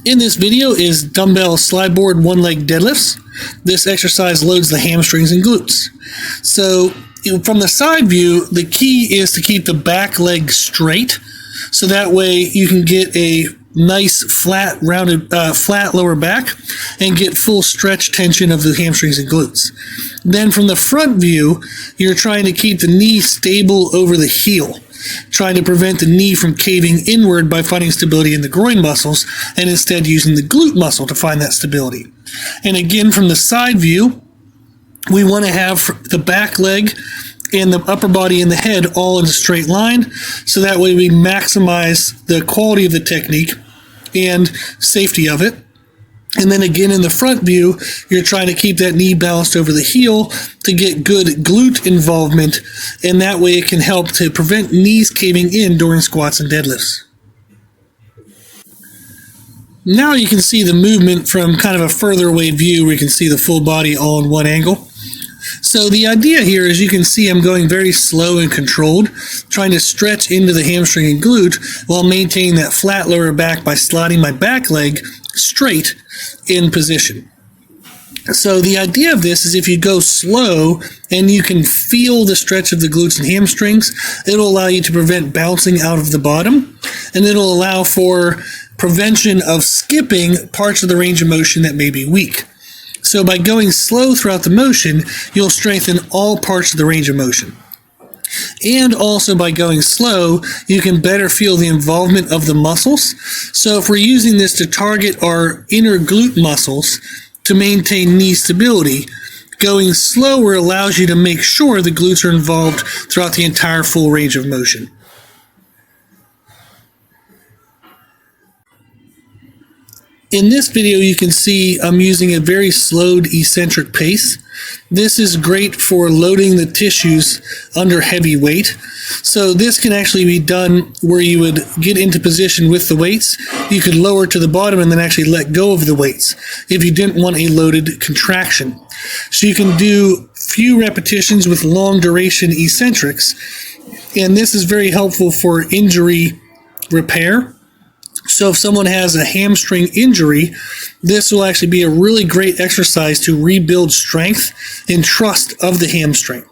In this video is dumbbell slide board one-leg deadlifts. This exercise loads the hamstrings and glutes. So from the side view, the key is to keep the back leg straight, so that way you can get a nice flat lower back and get full stretch tension of the hamstrings and glutes. Then from the front view, you're trying to keep the knee stable over the heel, trying to prevent the knee from caving inward by finding stability in the groin muscles and instead using the glute muscle to find that stability. And again, from the side view, we want to have the back leg and the upper body and the head all in a straight line, so that way we maximize the quality of the technique and safety of it. And then again, in the front view, you're trying to keep that knee balanced over the heel to get good glute involvement, and that way it can help to prevent knees caving in during squats and deadlifts. Now you can see the movement from kind of a further away view where you can see the full body all in one angle. So the idea here is, you can see I'm going very slow and controlled, trying to stretch into the hamstring and glute while maintaining that flat lower back by sliding my back leg straight in position. So the idea of this is, if you go slow and you can feel the stretch of the glutes and hamstrings, it'll allow you to prevent bouncing out of the bottom, and it'll allow for prevention of skipping parts of the range of motion that may be weak. So by going slow throughout the motion, you'll strengthen all parts of the range of motion. And also by going slow, you can better feel the involvement of the muscles. So if we're using this to target our inner glute muscles to maintain knee stability, going slower allows you to make sure the glutes are involved throughout the entire full range of motion. In this video, you can see I'm using a very slowed eccentric pace. This is great for loading the tissues under heavy weight. So this can actually be done where you would get into position with the weights. You could lower to the bottom and then actually let go of the weights if you didn't want a loaded contraction. So you can do few repetitions with long duration eccentrics, and this is very helpful for injury repair. So if someone has a hamstring injury, this will actually be a really great exercise to rebuild strength and trust of the hamstring.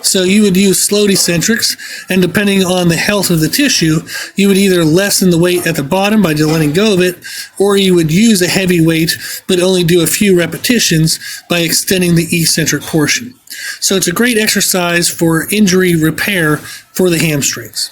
So you would use slowed eccentrics, and depending on the health of the tissue, you would either lessen the weight at the bottom by just letting go of it, or you would use a heavy weight but only do a few repetitions by extending the eccentric portion. So it's a great exercise for injury repair for the hamstrings.